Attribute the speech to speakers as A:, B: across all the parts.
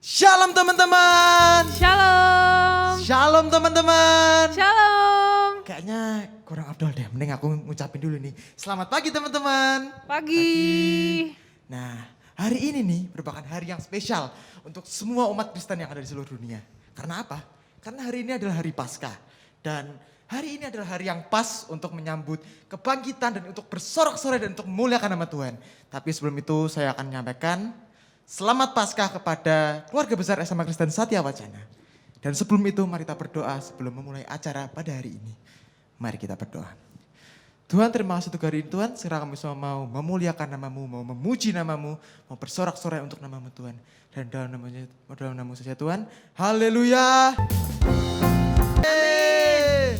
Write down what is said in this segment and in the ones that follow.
A: Shalom teman-teman.
B: Shalom.
A: Shalom teman-teman.
B: Shalom.
A: Kayaknya kurang afdol deh, mending aku ngucapin dulu nih. Selamat pagi teman-teman.
B: Pagi.
A: Nah, hari ini nih merupakan hari yang spesial untuk semua umat Kristen yang ada di seluruh dunia. Karena apa? Karena hari ini adalah hari Paskah. Dan hari ini adalah hari yang pas untuk menyambut kebangkitan dan untuk bersorak-sorai dan untuk memuliakan nama Tuhan. Tapi sebelum itu saya akan menyampaikan selamat Paskah kepada keluarga besar SMA Kristen Satya Wacana. Dan sebelum itu mari kita berdoa sebelum memulai acara pada hari ini. Mari kita berdoa. Tuhan, terima kasih untuk hari ini Tuhan. Sekarang kami semua mau memuliakan namamu, mau memuji namamu, mau bersorak-sorai untuk namamu Tuhan. Dan dalam namamu saja Tuhan. Haleluya. Amin.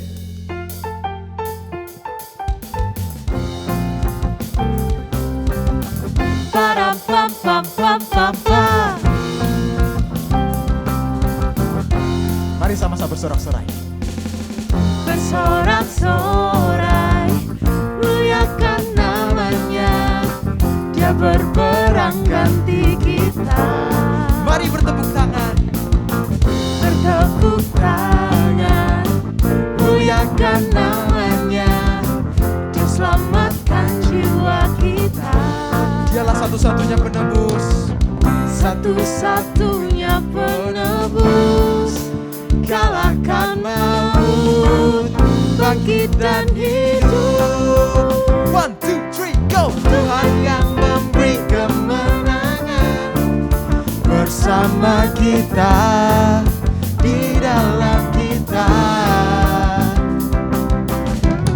B: Param pam pam pam pam pam.
A: Mari sama-sama bersorak-sorai.
B: Bersorak-sorai, muliakan namanya. Dia berperang ganti kita.
A: Mari bertepuk tangan.
B: Bertepuk tangan, muliakan namanya. Dia selamatkan jiwa kita.
A: Dialah satu-satunya penebus.
B: Satu-satunya penebus. Kalahkan maut, bangkit dan hidup.
A: 1, 2, 3, go.
B: Tuhan yang memberi kemenangan bersama kita, di dalam kita.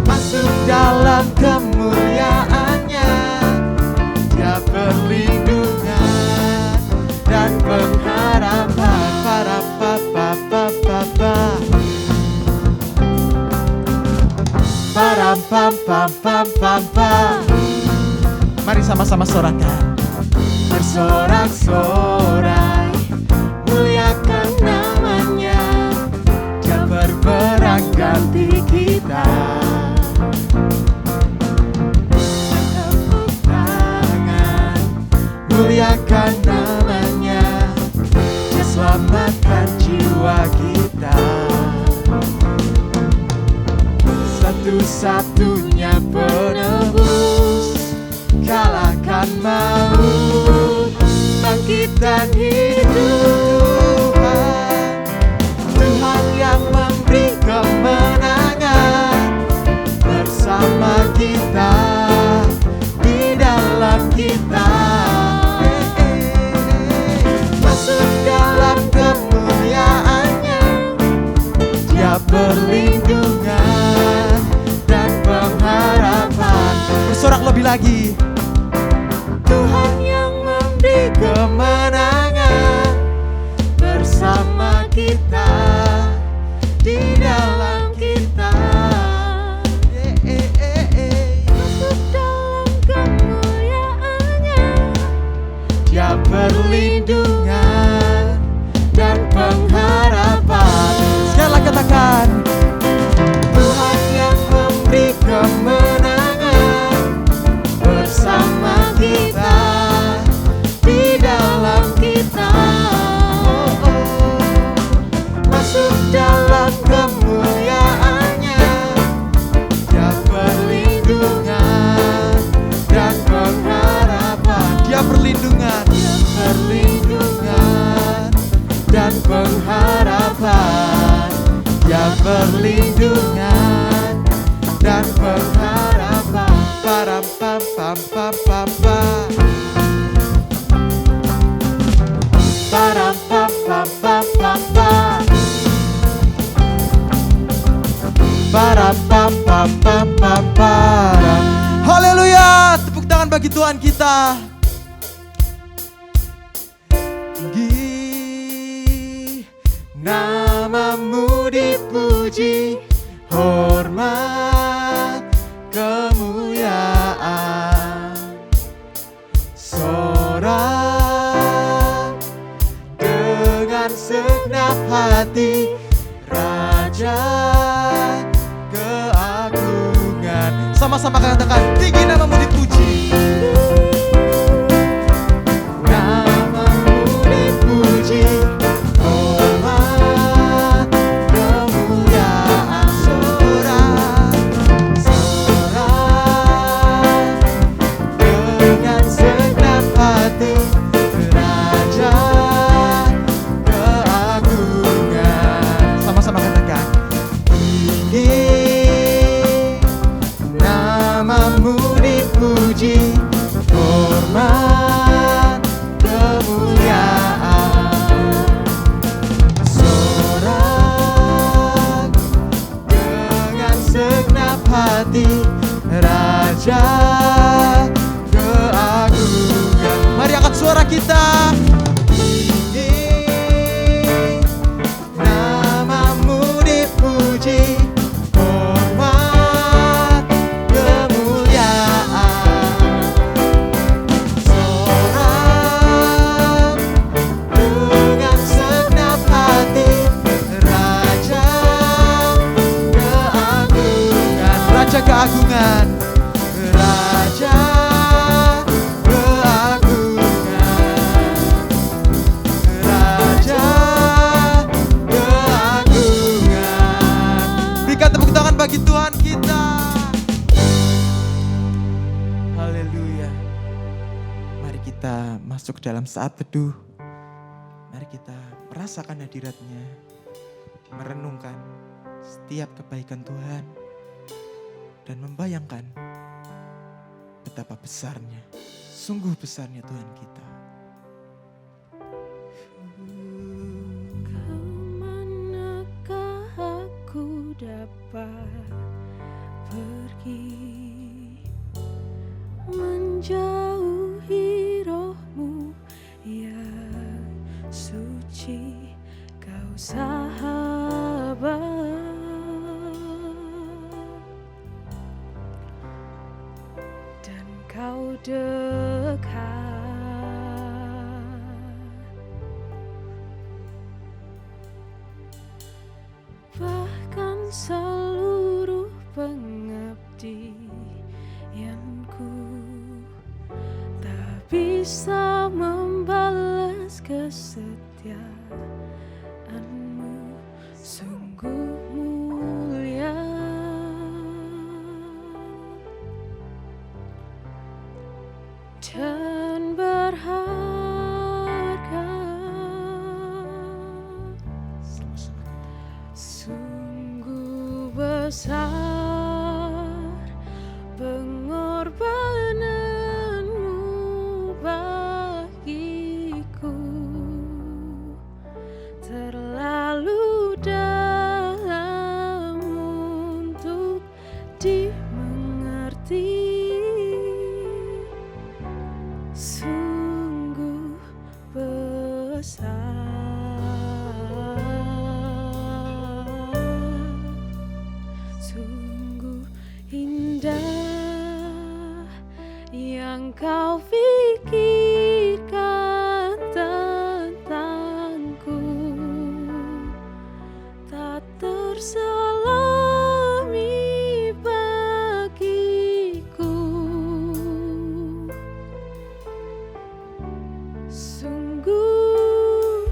B: Masuk dalam kemuliaannya, Dia perlindungan dan pengharapan. Para papa papa para pam pam pam pam pam.
A: Mari sama-sama sorakan.
B: Bersorak-sorai, muliakan namanya. Dia berperang ganti kita. Bertepuk tangan, muliakan namanya. Dia selamatkan jiwa kita. Satu-satunya penebus. Kalahkan maut, bangkit dan hidup. Tuhan yang memberi kemenangan bersama kita, di dalam kita. Masuk dalam kemuliaannya, Dia perlindungan dan pengharapan.
A: Bersorak lebih lagi.
B: Tuhan yang memberi kemenangan bersama kita, di dalam kita. Masuk dalam kemuliaannya, Dia perlindungan dan pengharapan.
A: Sekali lagi katakan.
B: Tuhan yang memberi kemenangan bersama kita, di dalam kita. Masuk dalam kemuliaannya, Dia perlindungan dan pengharapan.
A: Dia perlindungan.
B: Perlindungan dan pengharapan. Dia perlindungan dan pengharapan.
A: Para pam pam pam pam pam.
B: Para pam pam pam pam pam. Para pam pam pam pam pam.
A: Haleluya. Tepuk tangan bagi Tuhan kita.
B: Tinggi namamu dipuji, hormat kemuliaan. Sorak dengan segenap hati, Raja keagungan.
A: Sama-sama katakan, tinggi namamu dipuji.
B: Namamu dipuji,
A: masuk dalam saat teduh. Mari kita merasakan hadirat-Nya, merenungkan setiap kebaikan Tuhan, dan membayangkan betapa besarnya, sungguh besarnya Tuhan kita.
C: Kemanakah aku dapat pergi, menjauhi roh-Mu yang suci, Kau sahabat. Dan Kau dekat. Bahkan seluruh pengabdianku tak bisa membalas kesetiaan-Mu, sungguh mulia. Dan berharga, sungguh besar pengorbanan-Mu bagiku, terlalu dalam untuk dimengerti. Sungguh besar, sungguh indah yang Kau pikirkan tentangku, tak terselami bagiku. Sungguh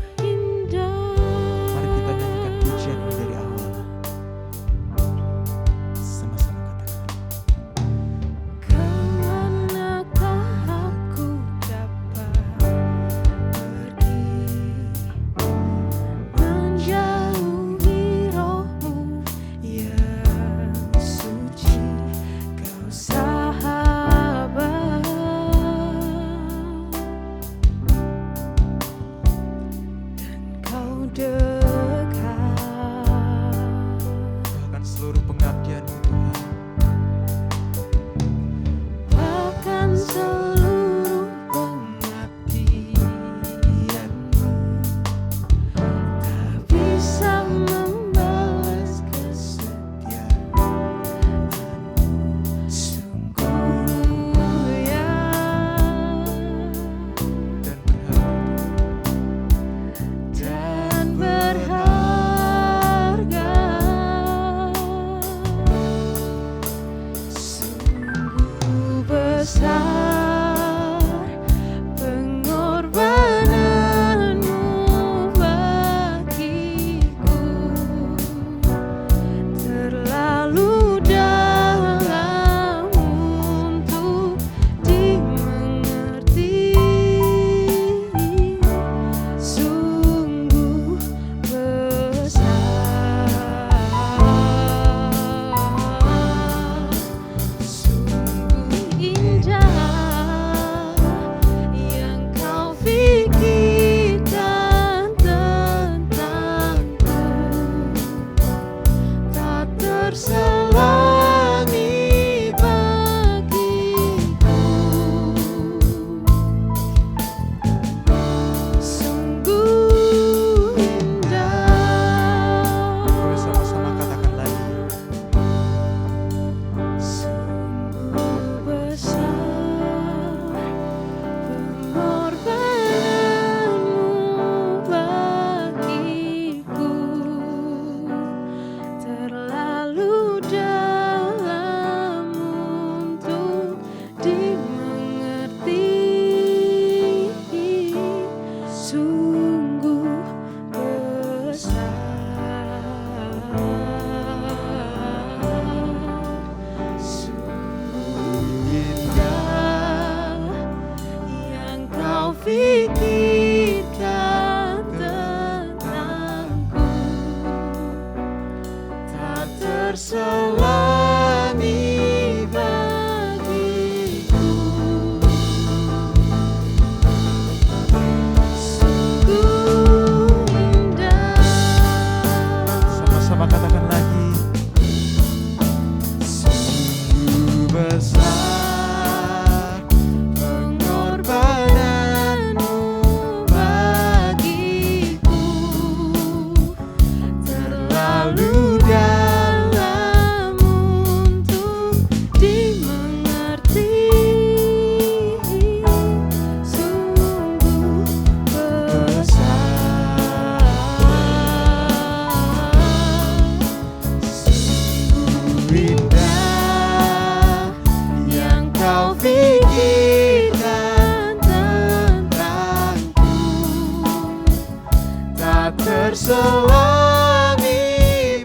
B: terselami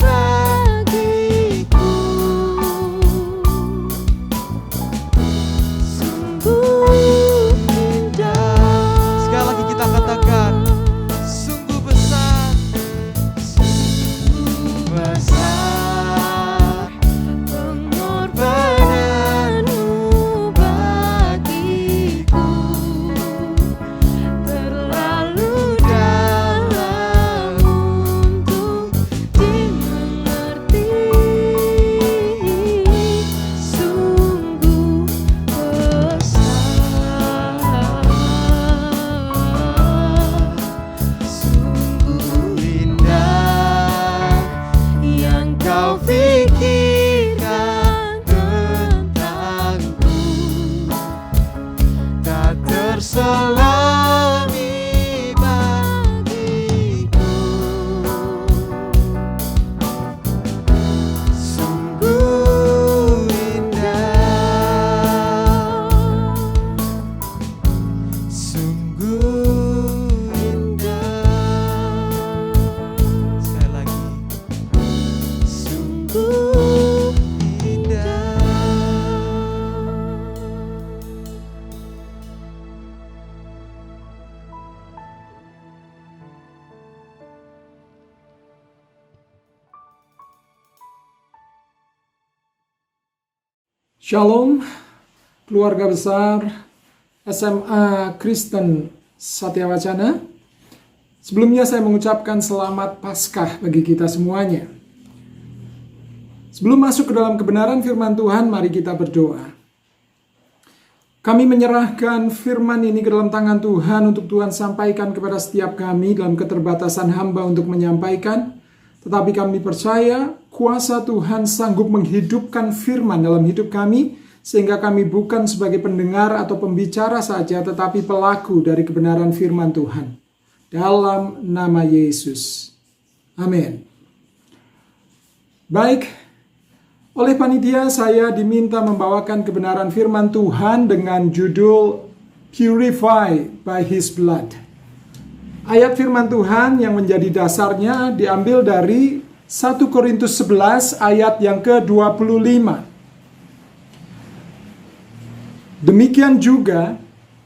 B: bagiku. Sungguh indah.
A: Sekali lagi kita katakan, sungguh besar,
B: besar pengorbananmu bagiku, terlalu dalam untuk dimengerti. Sungguh besar, sungguh indah yang kau pikirkan tentangku, tak terselami bagiku. Sungguh indah, sungguh indah.
A: sekali lagi,
B: Sungguh indah.
D: Shalom, keluarga besar SMA Kristen Satyawacana. Sebelumnya saya mengucapkan selamat Paskah bagi kita semuanya. Sebelum masuk ke dalam kebenaran firman Tuhan, mari kita berdoa. Kami menyerahkan firman ini ke dalam tangan Tuhan untuk Tuhan sampaikan kepada setiap kami dalam keterbatasan hamba untuk menyampaikan. Tetapi kami percaya kuasa Tuhan sanggup menghidupkan firman dalam hidup kami, sehingga kami bukan sebagai pendengar atau pembicara saja, tetapi pelaku dari kebenaran firman Tuhan. Dalam nama Yesus. Amin. Baik, oleh panitia saya diminta membawakan kebenaran firman Tuhan dengan judul Purify by His Blood. Ayat firman Tuhan yang menjadi dasarnya diambil dari 1 Korintus 11 ayat yang ke-25. Demikian juga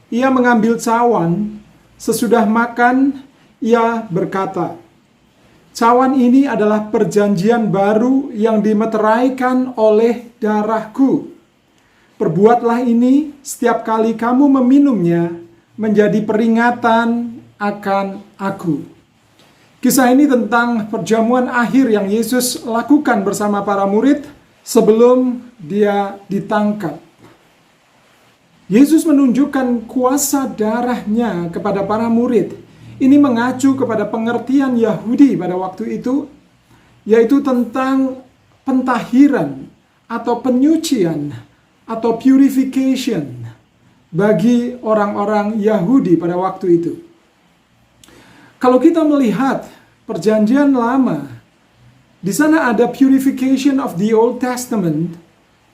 D: ia mengambil cawan, sesudah makan ia berkata, "Cawan ini adalah perjanjian baru yang dimeteraikan oleh darahku. Perbuatlah ini setiap kali kamu meminumnya menjadi peringatan akan aku." Kisah ini tentang perjamuan akhir yang Yesus lakukan bersama para murid sebelum dia ditangkap. Yesus menunjukkan kuasa darahnya kepada para murid. Ini mengacu kepada pengertian Yahudi pada waktu itu, yaitu tentang pentahiran atau penyucian atau purification bagi orang-orang Yahudi pada waktu itu. Kalau kita melihat perjanjian lama, di sana ada purification of the Old Testament,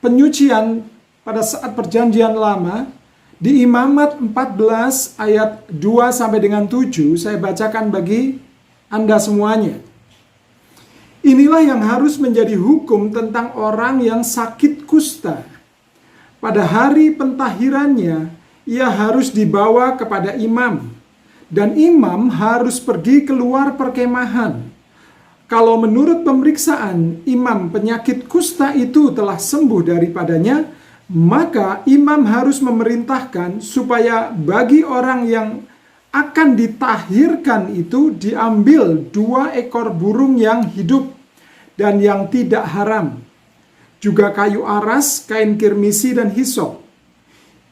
D: penyucian pada saat perjanjian lama, di Imamat 14 ayat 2 sampai dengan 7, saya bacakan bagi Anda semuanya. Inilah yang harus menjadi hukum tentang orang yang sakit kusta. Pada hari pentahirannya, ia harus dibawa kepada imam. Dan imam harus pergi keluar perkemahan. Kalau menurut pemeriksaan imam penyakit kusta itu telah sembuh daripadanya, maka imam harus memerintahkan supaya bagi orang yang akan ditahirkan itu diambil 2 ekor burung yang hidup dan yang tidak haram, juga kayu aras, kain kirmisi, dan hisop.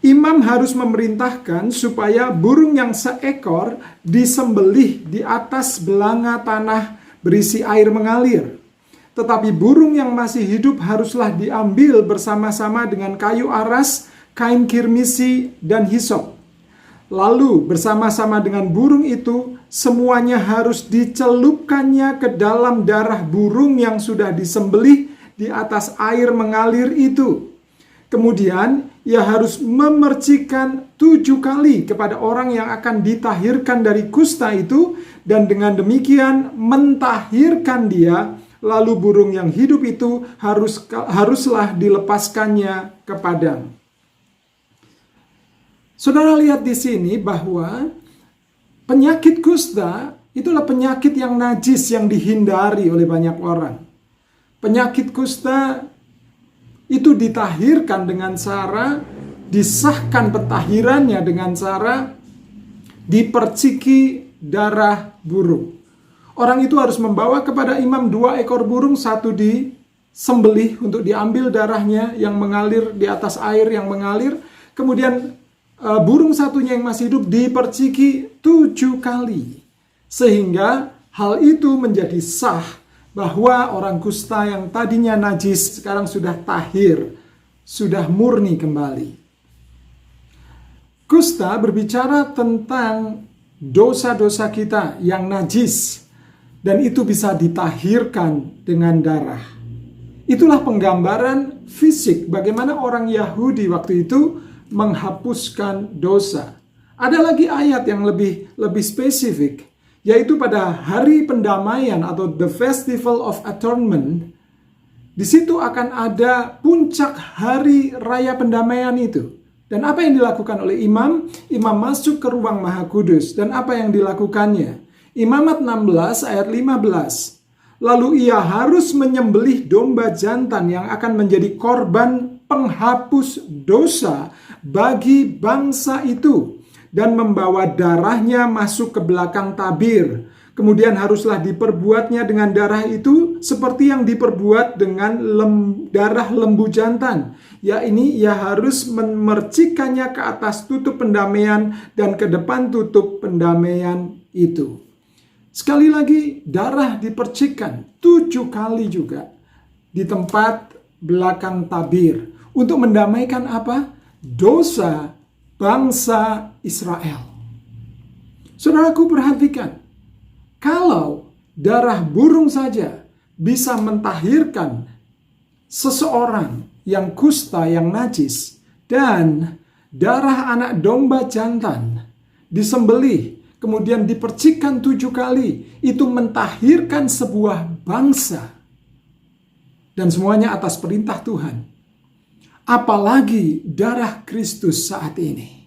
D: Imam harus memerintahkan supaya burung yang seekor disembelih di atas belanga tanah berisi air mengalir. Tetapi burung yang masih hidup haruslah diambil bersama-sama dengan kayu aras, kain kirmisi, dan hisop. Lalu bersama-sama dengan burung itu, semuanya harus dicelupkannya ke dalam darah burung yang sudah disembelih di atas air mengalir itu. Kemudian ia harus memercikan 7 kali kepada orang yang akan ditahirkan dari kusta itu, dan dengan demikian mentahirkan dia. Lalu burung yang hidup itu haruslah dilepaskannya ke padang. Saudara lihat di sini bahwa penyakit kusta itulah penyakit yang najis yang dihindari oleh banyak orang. Penyakit kusta itu ditahirkan dengan cara, disahkan pentahirannya dengan cara diperciki darah burung. Orang itu harus membawa kepada imam 2 ekor burung, satu disembelih untuk diambil darahnya yang mengalir di atas air yang mengalir. Kemudian burung satunya yang masih hidup diperciki 7 kali. Sehingga hal itu menjadi sah bahwa orang kusta yang tadinya najis sekarang sudah tahir, sudah murni kembali. Kusta berbicara tentang dosa-dosa kita yang najis, dan itu bisa ditahirkan dengan darah. Itulah penggambaran fisik bagaimana orang Yahudi waktu itu menghapuskan dosa. Ada lagi ayat yang lebih spesifik, yaitu pada hari pendamaian atau the Festival of Atonement. Di situ akan ada puncak hari raya pendamaian itu. Dan apa yang dilakukan oleh imam? Imam masuk ke ruang Maha Kudus. Dan apa yang dilakukannya? Imamat 16 ayat 15. Lalu ia harus menyembelih domba jantan yang akan menjadi korban penghapus dosa bagi bangsa itu, dan membawa darahnya masuk ke belakang tabir. Kemudian haruslah diperbuatnya dengan darah itu seperti yang diperbuat dengan darah lembu jantan. Ia harus memercikannya ke atas tutup pendamaian dan ke depan tutup pendamaian itu. Sekali lagi, darah dipercikan 7 kali juga di tempat belakang tabir. Untuk mendamaikan apa? Dosa bangsa Israel. Saudaraku, perhatikan. Kalau darah burung saja bisa mentahirkan seseorang yang kusta, yang najis, dan darah anak domba jantan disembelih, kemudian dipercikkan 7 kali, itu mentahirkan sebuah bangsa. Dan semuanya atas perintah Tuhan. Apalagi darah Kristus saat ini.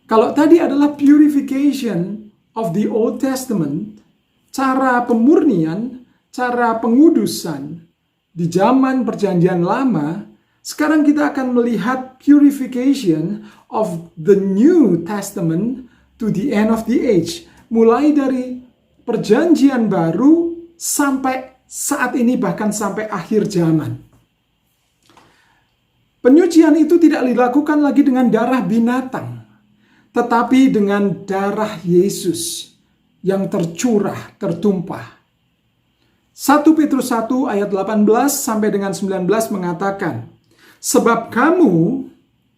D: Kalau tadi adalah purification of the Old Testament, cara pemurnian, cara pengudusan di zaman Perjanjian Lama, sekarang kita akan melihat purification of the New Testament to the end of the age. Mulai dari Perjanjian Baru sampai saat ini, bahkan sampai akhir zaman. Penyucian itu tidak dilakukan lagi dengan darah binatang, tetapi dengan darah Yesus yang tercurah, tertumpah. 1 Petrus 1 ayat 18 sampai dengan 19 mengatakan, sebab kamu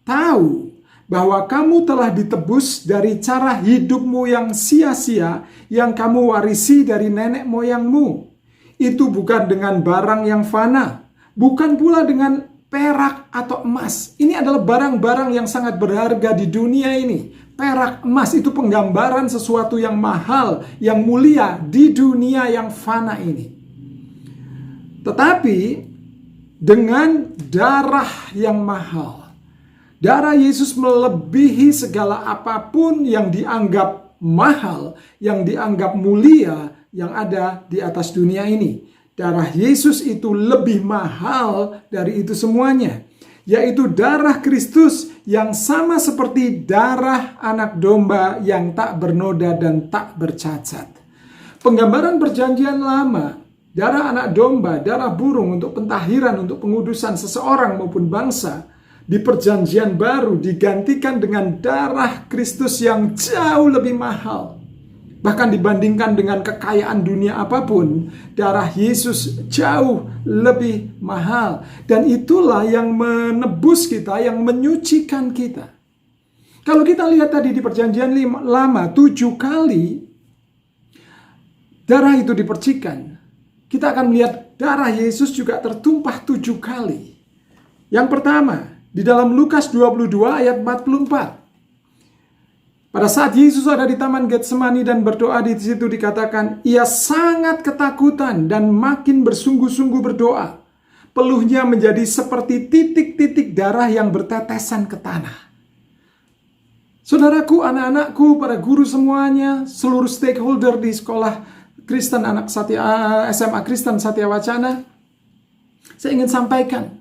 D: tahu bahwa kamu telah ditebus dari cara hidupmu yang sia-sia yang kamu warisi dari nenek moyangmu. Itu bukan dengan barang yang fana, bukan pula dengan perak atau emas. Ini adalah barang-barang yang sangat berharga di dunia ini. Perak, emas itu penggambaran sesuatu yang mahal, yang mulia di dunia yang fana ini. Tetapi dengan darah yang mahal, darah Yesus melebihi segala apapun yang dianggap mahal, yang dianggap mulia, yang ada di atas dunia ini. Darah Yesus itu lebih mahal dari itu semuanya, yaitu darah Kristus yang sama seperti darah anak domba yang tak bernoda dan tak bercacat. Penggambaran Perjanjian Lama, darah anak domba, darah burung untuk pentahiran, untuk pengudusan seseorang maupun bangsa, di Perjanjian Baru digantikan dengan darah Kristus yang jauh lebih mahal. Bahkan dibandingkan dengan kekayaan dunia apapun, darah Yesus jauh lebih mahal. Dan itulah yang menebus kita, yang menyucikan kita. Kalau kita lihat tadi di Perjanjian Lama, 7 kali darah itu dipercikan. Kita akan melihat darah Yesus juga tertumpah 7 kali. Yang pertama, Di dalam Lukas 22 ayat 44. Pada saat Yesus ada di Taman Getsemani dan berdoa, di situ dikatakan, ia sangat ketakutan dan makin bersungguh-sungguh berdoa. Peluhnya menjadi seperti titik-titik darah yang bertetesan ke tanah. Saudaraku, anak-anakku, para guru semuanya, seluruh stakeholder di sekolah Kristen anak SMA Kristen Satya Wacana, saya ingin sampaikan,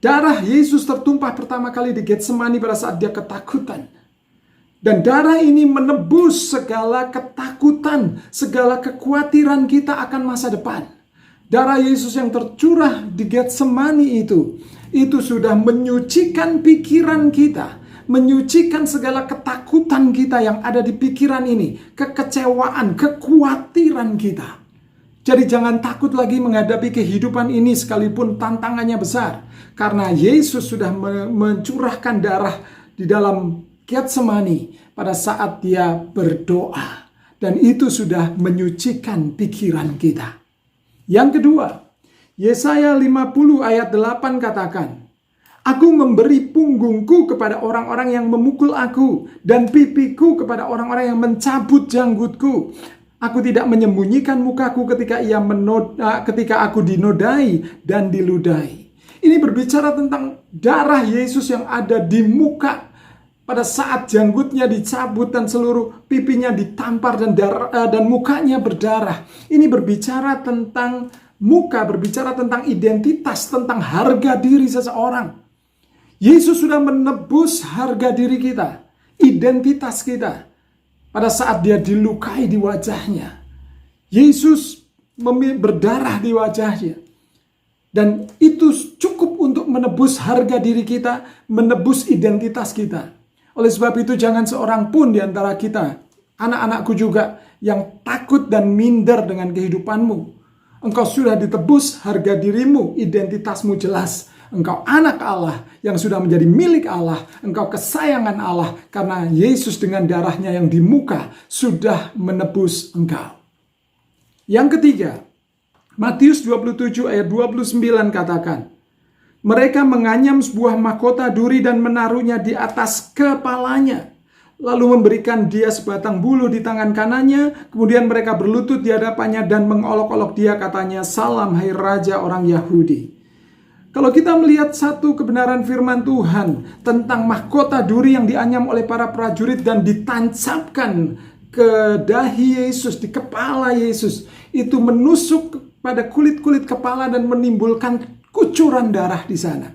D: darah Yesus tertumpah pertama kali di Getsemani pada saat dia ketakutan. Dan darah ini menebus segala ketakutan, segala kekhawatiran kita akan masa depan. Darah Yesus yang tercurah di Getsemani itu sudah menyucikan pikiran kita, menyucikan segala ketakutan kita yang ada di pikiran ini, kekecewaan, kekhawatiran kita. Jadi jangan takut lagi menghadapi kehidupan ini sekalipun tantangannya besar. Karena Yesus sudah mencurahkan darah di dalam Getsemani pada saat dia berdoa. Dan itu sudah menyucikan pikiran kita. Yang kedua, Yesaya 50 ayat 8 katakan, aku memberi punggungku kepada orang-orang yang memukul aku, dan pipiku kepada orang-orang yang mencabut janggutku. Aku tidak menyembunyikan mukaku ketika aku dinodai dan diludahi. Ini berbicara tentang darah Yesus yang ada di muka pada saat janggutnya dicabut dan seluruh pipinya ditampar dan mukanya berdarah. Ini berbicara tentang muka, berbicara tentang identitas, tentang harga diri seseorang. Yesus sudah menebus harga diri kita, identitas kita. Pada saat dia dilukai di wajahnya, Yesus berdarah di wajahnya. Dan itu cukup untuk menebus harga diri kita, menebus identitas kita. Oleh sebab itu jangan seorang pun di antara kita, anak-anakku juga, yang takut dan minder dengan kehidupanmu. Engkau sudah ditebus harga dirimu, identitasmu jelas. Engkau anak Allah yang sudah menjadi milik Allah. Engkau kesayangan Allah karena Yesus dengan darahnya yang di muka sudah menebus engkau. Yang ketiga, Matius 27 ayat 29 katakan, mereka menganyam sebuah mahkota duri dan menaruhnya di atas kepalanya. Lalu memberikan dia sebatang bulu di tangan kanannya. Kemudian mereka berlutut di hadapannya dan mengolok-olok dia, katanya, salam hai Raja orang Yahudi. Kalau kita melihat satu kebenaran firman Tuhan tentang mahkota duri yang dianyam oleh para prajurit dan ditancapkan ke dahi Yesus, di kepala Yesus, itu menusuk pada kulit-kulit kepala dan menimbulkan kucuran darah di sana.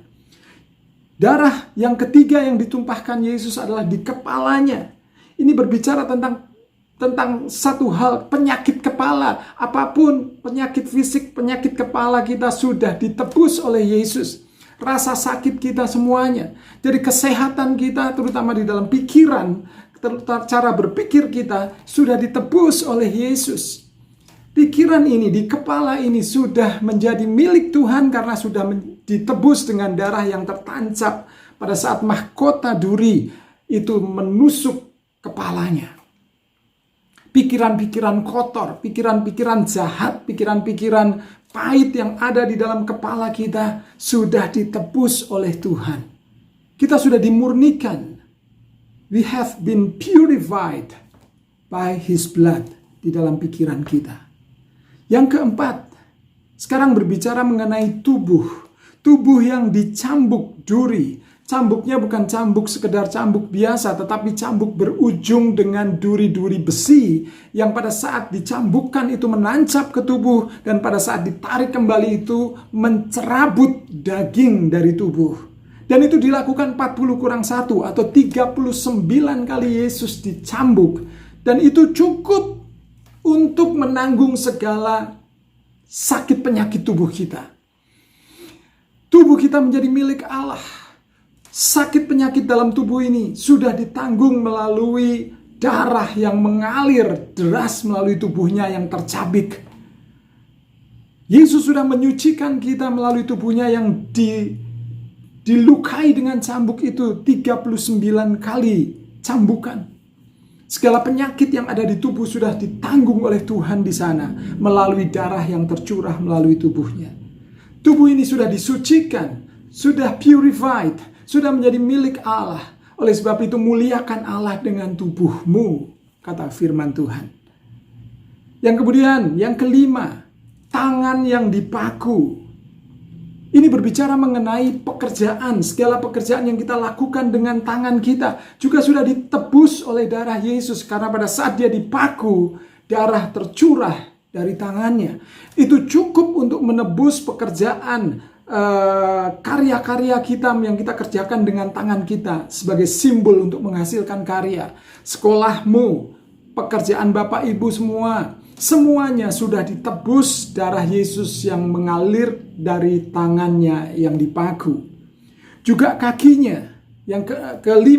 D: Darah yang ketiga yang ditumpahkan Yesus adalah di kepalanya. Ini berbicara tentang satu hal, penyakit kepala. Apapun penyakit fisik, penyakit kepala kita sudah ditebus oleh Yesus. Rasa sakit kita semuanya. Jadi kesehatan kita, terutama di dalam pikiran, cara berpikir kita sudah ditebus oleh Yesus. Pikiran ini, di kepala ini sudah menjadi milik Tuhan karena sudah ditebus dengan darah yang tertancap pada saat mahkota duri itu menusuk kepalanya. Pikiran-pikiran kotor, pikiran-pikiran jahat, pikiran-pikiran pahit yang ada di dalam kepala kita sudah ditebus oleh Tuhan. Kita sudah dimurnikan. We have been purified by His blood di dalam pikiran kita. Yang keempat, sekarang berbicara mengenai tubuh. Tubuh yang dicambuk duri. Cambuknya bukan cambuk sekedar cambuk biasa, tetapi cambuk berujung dengan duri-duri besi yang pada saat dicambukkan itu menancap ke tubuh dan pada saat ditarik kembali itu mencerabut daging dari tubuh. Dan itu dilakukan 40 - 1 atau 39 kali Yesus dicambuk. Dan itu cukup untuk menanggung segala sakit penyakit tubuh kita. Tubuh kita menjadi milik Allah. Sakit penyakit dalam tubuh ini sudah ditanggung melalui darah yang mengalir deras melalui tubuhnya yang tercabik. Yesus sudah menyucikan kita melalui tubuhnya yang dilukai dengan cambuk itu 39 kali cambukan. Segala penyakit yang ada di tubuh sudah ditanggung oleh Tuhan di sana melalui darah yang tercurah melalui tubuhnya. Tubuh ini sudah disucikan, sudah purified, sudah menjadi milik Allah. Oleh sebab itu muliakan Allah dengan tubuhmu, kata firman Tuhan. Yang kemudian, yang kelima, tangan yang dipaku. Ini berbicara mengenai pekerjaan, segala pekerjaan yang kita lakukan dengan tangan kita juga sudah ditebus oleh darah Yesus. Karena pada saat dia dipaku, darah tercurah dari tangannya. Itu cukup untuk menebus pekerjaan, karya-karya kita yang kita kerjakan dengan tangan kita sebagai simbol untuk menghasilkan karya. Sekolahmu, pekerjaan Bapak Ibu semua, semuanya sudah ditebus darah Yesus yang mengalir dari tangannya yang dipaku. Juga kakinya, yang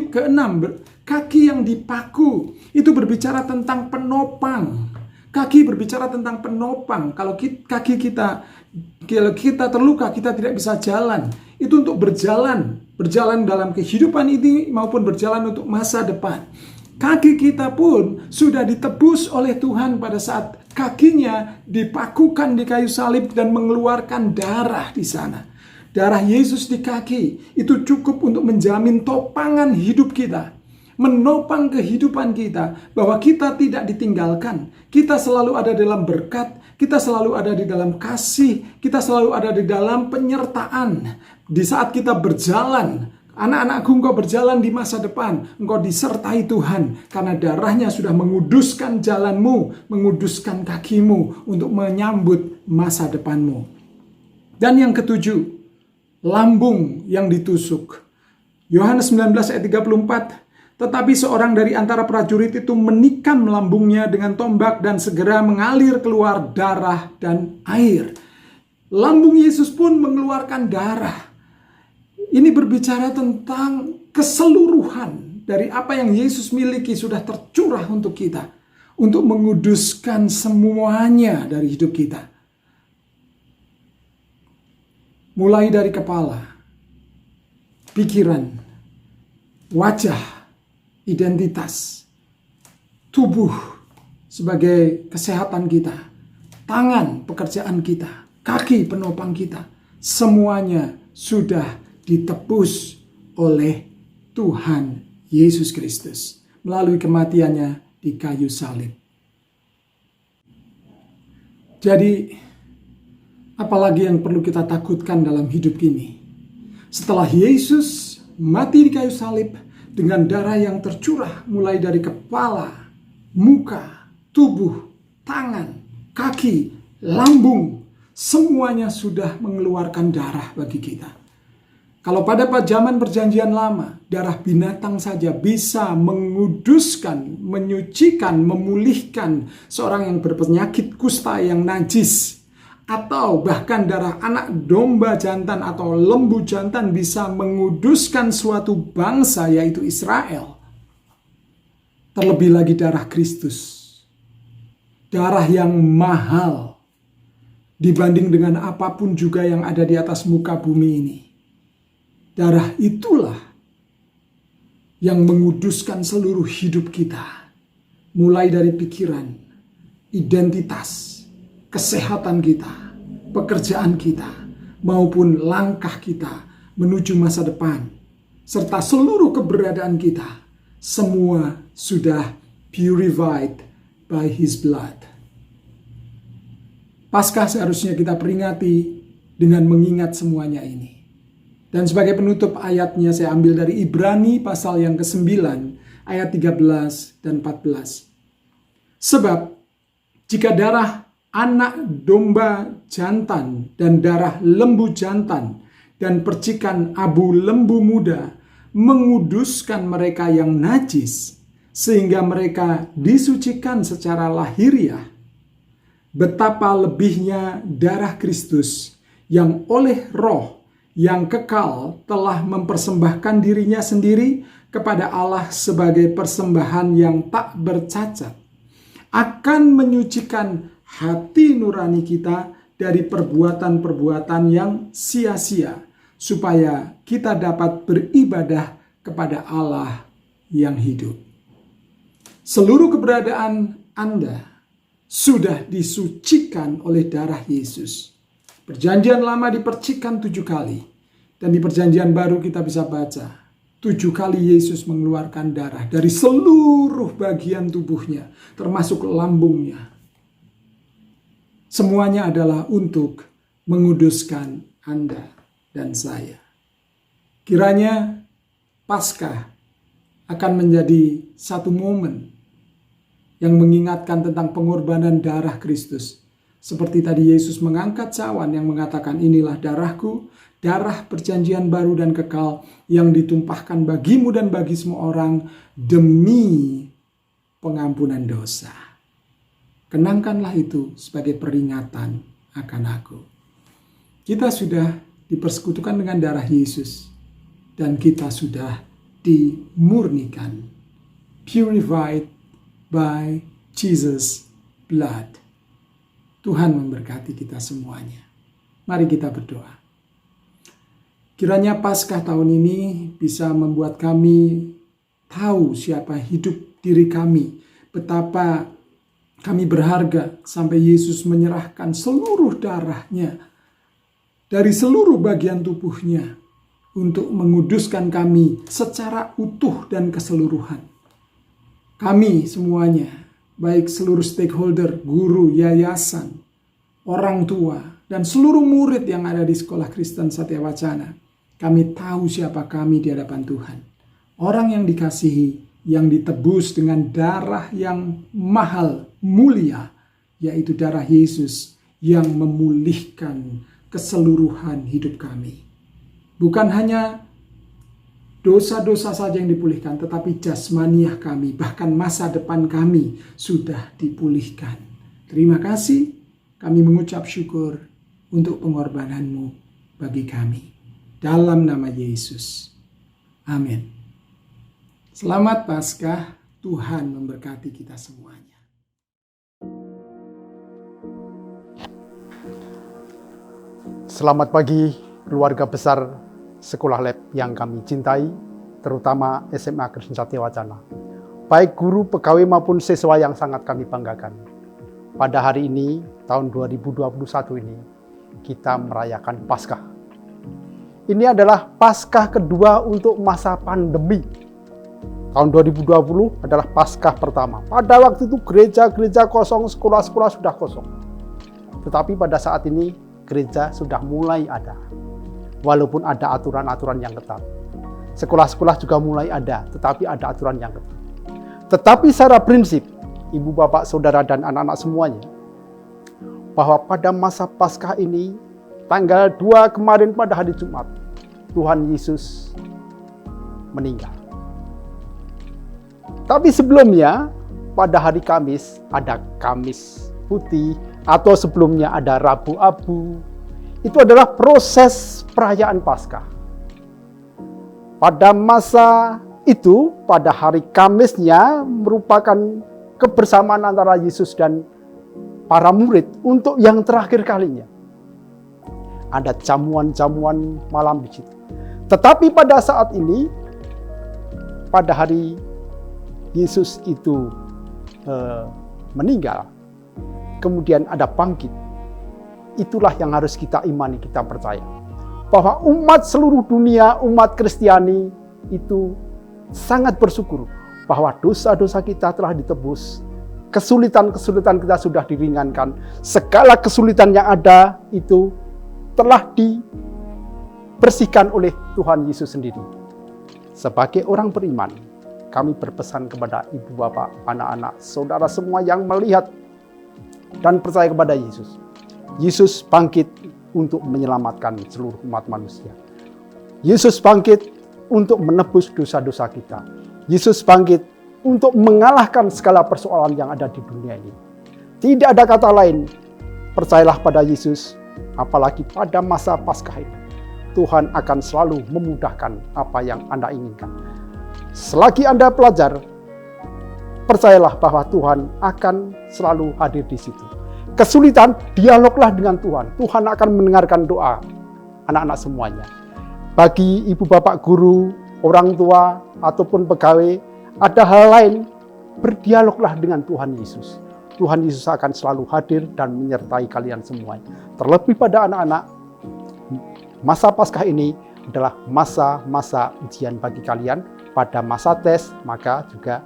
D: keenam, kaki yang dipaku itu berbicara tentang penopang. Kaki berbicara tentang penopang. Kalau kaki kita terluka, kita tidak bisa jalan. Itu untuk berjalan dalam kehidupan ini maupun berjalan untuk masa depan. Kaki kita pun sudah ditebus oleh Tuhan pada saat kakinya dipakukan di kayu salib dan mengeluarkan darah di sana. Darah Yesus di kaki itu cukup untuk menjamin topangan hidup kita. Menopang kehidupan kita, bahwa kita tidak ditinggalkan. Kita selalu ada dalam berkat, kita selalu ada di dalam kasih, kita selalu ada di dalam penyertaan. Di saat kita berjalan, anak-anakku, engkau berjalan di masa depan, engkau disertai Tuhan, karena darahnya sudah menguduskan jalanmu, menguduskan kakimu untuk menyambut masa depanmu. Dan yang ketujuh, lambung yang ditusuk. Yohanes 19 ayat 34, tetapi seorang dari antara prajurit itu menikam lambungnya dengan tombak dan segera mengalir keluar darah dan air. Lambung Yesus pun mengeluarkan darah. Ini berbicara tentang keseluruhan dari apa yang Yesus miliki sudah tercurah untuk kita. Untuk menguduskan semuanya dari hidup kita. Mulai dari kepala, pikiran, wajah, identitas, tubuh sebagai kesehatan kita, tangan pekerjaan kita, kaki penopang kita, semuanya sudah ditebus oleh Tuhan Yesus Kristus melalui kematiannya di kayu salib. Jadi, apalagi yang perlu kita takutkan dalam hidup ini? Setelah Yesus mati di kayu salib, dengan darah yang tercurah mulai dari kepala, muka, tubuh, tangan, kaki, lambung, semuanya sudah mengeluarkan darah bagi kita. Kalau pada zaman perjanjian lama, darah binatang saja bisa menguduskan, menyucikan, memulihkan seorang yang berpenyakit kusta yang najis. Atau bahkan darah anak domba jantan atau lembu jantan bisa menguduskan suatu bangsa, yaitu Israel. Terlebih lagi darah Kristus. Darah yang mahal dibanding dengan apapun juga yang ada di atas muka bumi ini. Darah itulah yang menguduskan seluruh hidup kita. Mulai dari pikiran, identitas, kesehatan kita, pekerjaan kita, maupun langkah kita menuju masa depan, serta seluruh keberadaan kita, semua sudah purified by His blood. Paskah seharusnya kita peringati dengan mengingat semuanya ini. Dan sebagai penutup ayatnya saya ambil dari Ibrani pasal yang ke-9 ayat 13 dan 14. Sebab jika darah anak domba jantan dan darah lembu jantan dan percikan abu lembu muda menguduskan mereka yang najis sehingga mereka disucikan secara lahiriah, betapa lebihnya darah Kristus yang oleh Roh yang kekal telah mempersembahkan dirinya sendiri kepada Allah sebagai persembahan yang tak bercacat, akan menyucikan hati nurani kita dari perbuatan-perbuatan yang sia-sia, supaya kita dapat beribadah kepada Allah yang hidup. Seluruh keberadaan Anda sudah disucikan oleh darah Yesus. Perjanjian lama dipercikan 7 kali. Dan di perjanjian baru kita bisa baca 7 kali Yesus mengeluarkan darah dari seluruh bagian tubuhnya, termasuk lambungnya. Semuanya adalah untuk menguduskan Anda dan saya. Kiranya Paskah akan menjadi satu momen yang mengingatkan tentang pengorbanan darah Kristus. Seperti tadi Yesus mengangkat cawan yang mengatakan, inilah darahku, darah perjanjian baru dan kekal yang ditumpahkan bagimu dan bagi semua orang demi pengampunan dosa. Kenangkanlah itu sebagai peringatan akan aku. Kita sudah dipersekutukan dengan darah Yesus dan kita sudah dimurnikan, purified by Jesus' blood. Tuhan memberkati kita semuanya. Mari kita berdoa. Kiranya Paskah tahun ini bisa membuat kami tahu siapa hidup diri kami, betapa kami berharga sampai Yesus menyerahkan seluruh darahnya dari seluruh bagian tubuhnya untuk menguduskan kami secara utuh dan keseluruhan. Kami semuanya, baik seluruh stakeholder, guru, yayasan, orang tua, dan seluruh murid yang ada di Sekolah Kristen Satya Wacana, kami tahu siapa kami di hadapan Tuhan. Orang yang dikasihi, yang ditebus dengan darah yang mahal, mulia, yaitu darah Yesus yang memulihkan keseluruhan hidup kami. Bukan hanya dosa-dosa saja yang dipulihkan, tetapi jasmaniah kami, bahkan masa depan kami sudah dipulihkan. Terima kasih, kami mengucap syukur untuk pengorbananmu bagi kami. Dalam nama Yesus. Amin. Selamat Paskah, Tuhan memberkati kita semuanya.
B: Selamat pagi keluarga besar Sekolah Lab yang kami cintai, terutama SMA Kristen Satya Wacana. Baik guru, pegawai maupun siswa yang sangat kami banggakan. Pada hari ini, tahun 2021 ini, kita merayakan Paskah. Ini adalah Paskah kedua untuk masa pandemi. Tahun 2020 adalah Paskah pertama. Pada waktu itu gereja-gereja kosong, sekolah-sekolah sudah kosong. Tetapi pada saat ini gereja sudah mulai ada. Walaupun ada aturan-aturan yang ketat. Sekolah-sekolah juga mulai ada, tetapi ada aturan yang ketat. Tetapi secara prinsip, ibu, bapak, saudara, dan anak-anak semuanya, bahwa pada masa Paskah ini, tanggal 2 kemarin pada hari Jumat, Tuhan Yesus meninggal. Tapi sebelumnya, pada hari Kamis, ada Kamis Putih, atau sebelumnya ada Rabu Abu. Itu adalah proses perayaan Paskah. Pada masa itu, pada hari Kamisnya merupakan kebersamaan antara Yesus dan para murid untuk yang terakhir kalinya. Ada jamuan-jamuan malam di situ. Tetapi pada saat ini, pada hari Yesus itu meninggal, kemudian ada bangkit. Itulah yang harus kita imani, kita percaya. Bahwa umat seluruh dunia, umat Kristiani itu sangat bersyukur bahwa dosa-dosa kita telah ditebus. Kesulitan-kesulitan kita sudah diringankan. Segala kesulitan yang ada itu telah dibersihkan oleh Tuhan Yesus sendiri. Sebagai orang beriman, kami berpesan kepada ibu, bapak, anak-anak, saudara semua yang melihat dan percaya kepada Yesus. Yesus bangkit untuk menyelamatkan seluruh umat manusia. Yesus bangkit untuk menebus dosa-dosa kita. Yesus bangkit untuk mengalahkan segala persoalan yang ada di dunia ini. Tidak ada kata lain. Percayalah pada Yesus, apalagi pada masa Paskah ini. Tuhan akan selalu memudahkan apa yang Anda inginkan. Selagi Anda pelajar, percayalah bahwa Tuhan akan selalu hadir di situ. Kesulitan, dialoglah dengan Tuhan. Tuhan akan mendengarkan doa anak-anak semuanya. Bagi ibu, bapak, guru, orang tua, ataupun pegawai, ada hal lain, berdialoglah dengan Tuhan Yesus. Tuhan Yesus akan selalu hadir dan menyertai kalian semuanya. Terlebih pada anak-anak, masa Paskah ini adalah masa-masa ujian bagi kalian. Pada masa tes, maka juga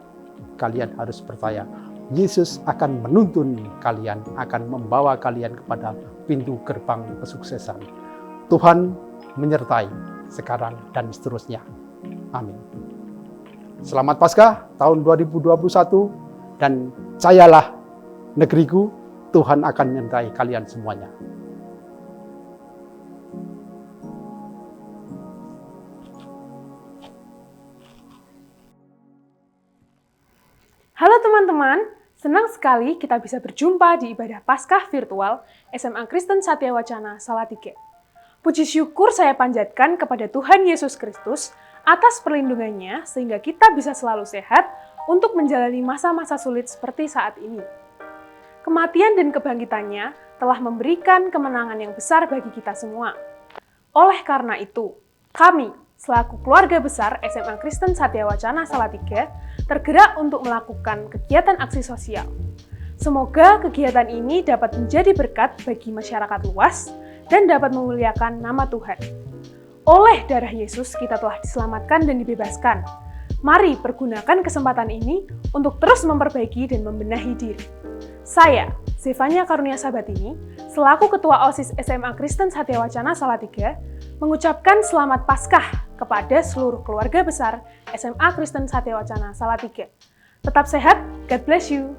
B: kalian harus percaya. Yesus akan menuntun kalian, akan membawa kalian kepada pintu gerbang kesuksesan. Tuhan menyertai sekarang dan seterusnya. Amin. Selamat Paskah tahun 2021 dan percayalah negeriku, Tuhan akan menyertai kalian semuanya.
C: Halo teman-teman, senang sekali kita bisa berjumpa di ibadah Paskah virtual SMA Kristen Satya Wacana Salatiga. Puji syukur saya panjatkan kepada Tuhan Yesus Kristus atas perlindungannya sehingga kita bisa selalu sehat untuk menjalani masa-masa sulit seperti saat ini. Kematian dan kebangkitannya telah memberikan kemenangan yang besar bagi kita semua. Oleh karena itu, kami selaku keluarga besar SMA Kristen Satya Wacana Salatiga tergerak untuk melakukan kegiatan aksi sosial. Semoga kegiatan ini dapat menjadi berkat bagi masyarakat luas dan dapat memuliakan nama Tuhan. Oleh darah Yesus kita telah diselamatkan dan dibebaskan. Mari pergunakan kesempatan ini untuk terus memperbaiki dan membenahi diri. Saya, Zefania Karunia Sabatini, selaku Ketua OSIS SMA Kristen Satya Wacana Salatiga, mengucapkan selamat Paskah kepada seluruh keluarga besar SMA Kristen Satya Wacana Salatiga. Tetap sehat, God bless you.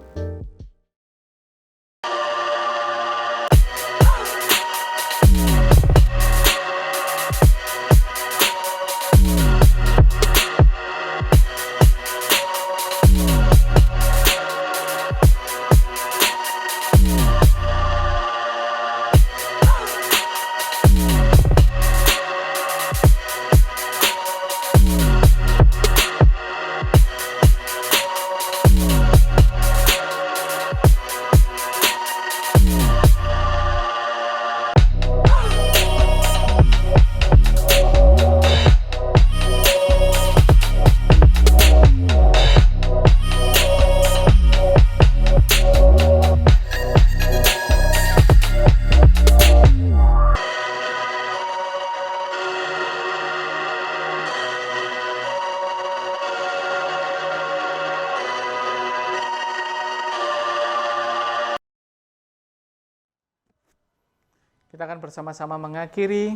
E: Kita akan bersama-sama mengakhiri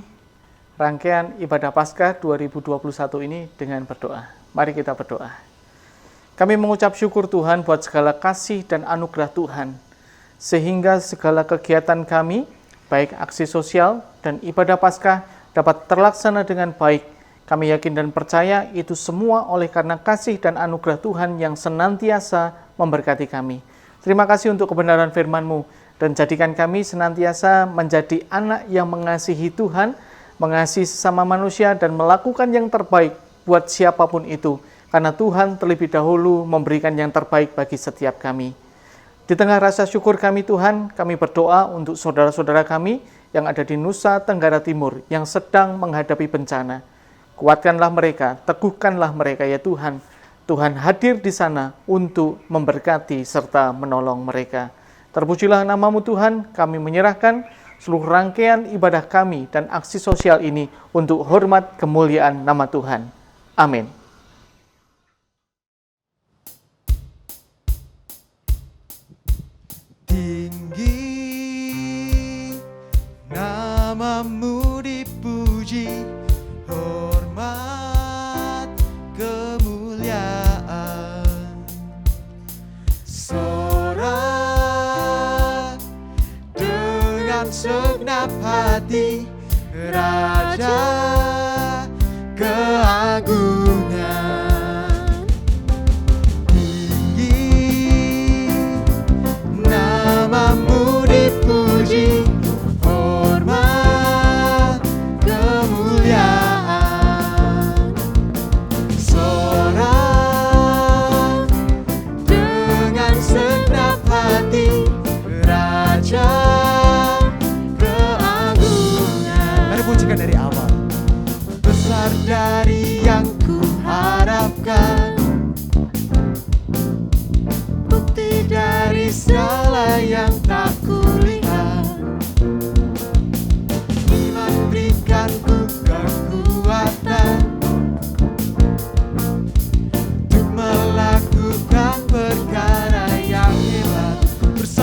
E: rangkaian ibadah Paskah 2021 ini dengan berdoa. Mari kita berdoa. Kami mengucap syukur Tuhan buat segala kasih dan anugerah Tuhan, sehingga segala kegiatan kami, baik aksi sosial dan ibadah Paskah, dapat terlaksana dengan baik. Kami yakin dan percaya itu semua oleh karena kasih dan anugerah Tuhan yang senantiasa memberkati kami. Terima kasih untuk kebenaran firman-Mu, dan jadikan kami senantiasa menjadi anak yang mengasihi Tuhan, mengasihi sesama manusia, dan melakukan yang terbaik buat siapapun itu. Karena Tuhan terlebih dahulu memberikan yang terbaik bagi setiap kami. Di tengah rasa syukur kami Tuhan, kami berdoa untuk saudara-saudara kami yang ada di Nusa Tenggara Timur yang sedang menghadapi bencana. Kuatkanlah mereka, teguhkanlah mereka ya Tuhan. Tuhan hadir di sana untuk memberkati serta menolong mereka. Terpujilah nama-Mu Tuhan, kami menyerahkan seluruh rangkaian ibadah kami dan aksi sosial ini untuk hormat kemuliaan nama Tuhan. Amin.
A: Tinggi nama-Mu dipuji, hormat kemuliaan. Sorak dengan segenap hati, Raja keagungan. Tinggi nama-Mu dipuji, hormat kemuliaan. Sorak dengan segenap hati, Raja keagungan. Mari pujikan dari awal.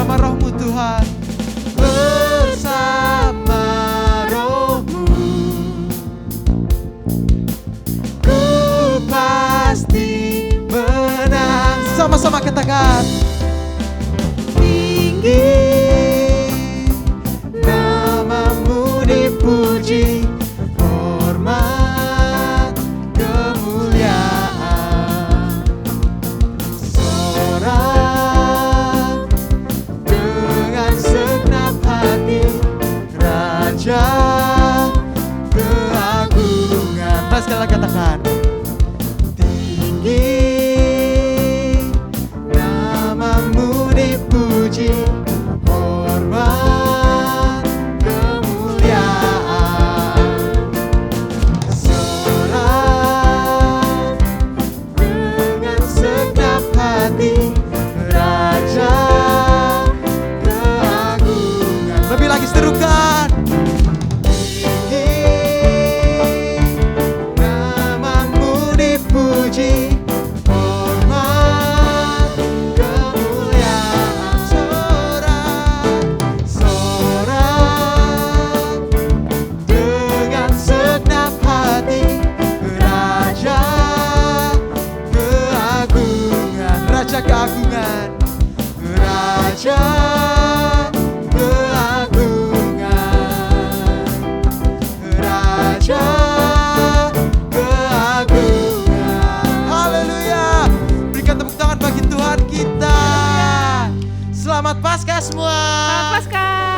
A: bersama rohmu Tuhan, bersama rohmu ku pasti menang. Sama-sama katakan, tinggi namamu dipuji, hormat kemuliaan, sorak dengan segenap hati, Raja keagungan. Mari sekali lagi katakan, tinggi namamu dipuji, hormat kemuliaan, sorak dengan segenap hati, Raja keagungan. Lebih lagi serukan, namamu dipuji, hormat kemuliaan, sorak dengan segenap hati, Raja keagungan, Raja keagungan, Raja keagungan, Raja keagungan. Haleluya. Berikan tepuk tangan bagi Tuhan kita. Selamat Paskah semua.
C: Selamat Paskah.